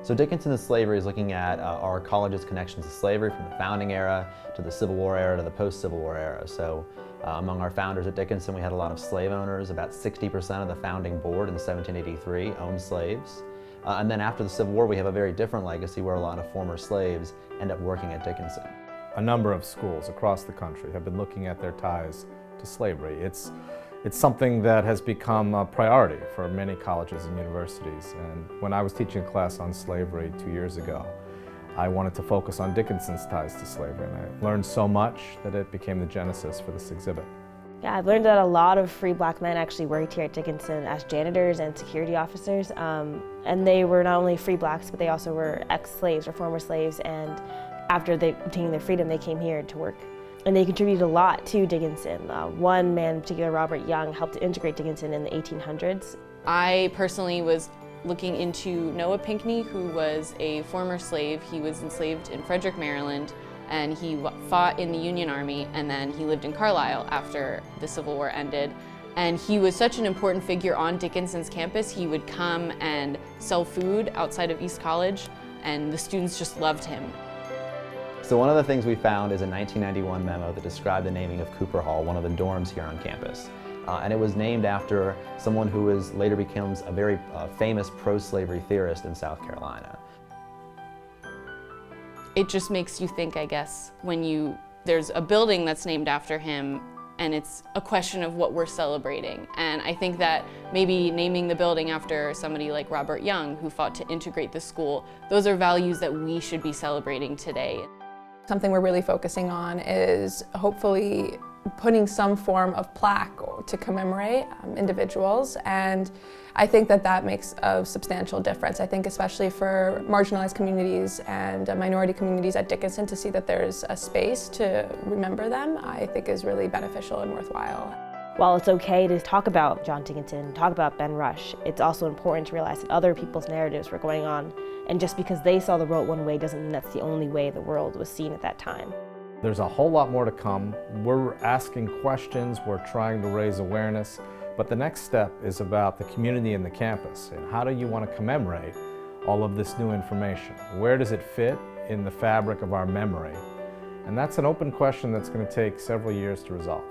So Dickinson and Slavery is looking at our college's connections to slavery from the founding era to the Civil War era to the post-Civil War era. So among our founders at Dickinson, we had a lot of slave owners. About 60% of the founding board in 1783 owned slaves. And then after the Civil War, we have a very different legacy where a lot of former slaves end up working at Dickinson. A number of schools across the country have been looking at their ties to slavery. It's something that has become a priority for many colleges and universities. And when I was teaching a class on slavery 2 years ago, I wanted to focus on Dickinson's ties to slavery, and I learned so much that it became the genesis for this exhibit. Yeah, I've learned that a lot of free black men actually worked here at Dickinson as janitors and security officers. And they were not only free blacks, but they also were ex-slaves or former slaves, and after they obtained their freedom, they came here to work. And they contributed a lot to Dickinson. One man in particular, Robert Young, helped to integrate Dickinson in the 1800s. I personally was looking into Noah Pinckney, who was a former slave. He was enslaved in Frederick, Maryland, and he fought in the Union Army, and then he lived in Carlisle after the Civil War ended. And he was such an important figure on Dickinson's campus. He would come and sell food outside of East College, and the students just loved him. So one of the things we found is a 1991 memo that described the naming of Cooper Hall, one of the dorms here on campus. And it was named after someone who later becomes a very famous pro-slavery theorist in South Carolina. It just makes you think, I guess, when there's a building that's named after him, and it's a question of what we're celebrating. And I think that maybe naming the building after somebody like Robert Young, who fought to integrate the school, those are values that we should be celebrating today. Something we're really focusing on is hopefully putting some form of plaque to commemorate individuals, and I think that makes a substantial difference. I think especially for marginalized communities and minority communities at Dickinson, to see that there's a space to remember them, I think is really beneficial and worthwhile. While it's okay to talk about John Dickinson, talk about Ben Rush, it's also important to realize that other people's narratives were going on, and just because they saw the world one way doesn't mean that's the only way the world was seen at that time. There's a whole lot more to come. We're asking questions, we're trying to raise awareness, but the next step is about the community and the campus, and how do you want to commemorate all of this new information? Where does it fit in the fabric of our memory? And that's an open question that's going to take several years to resolve.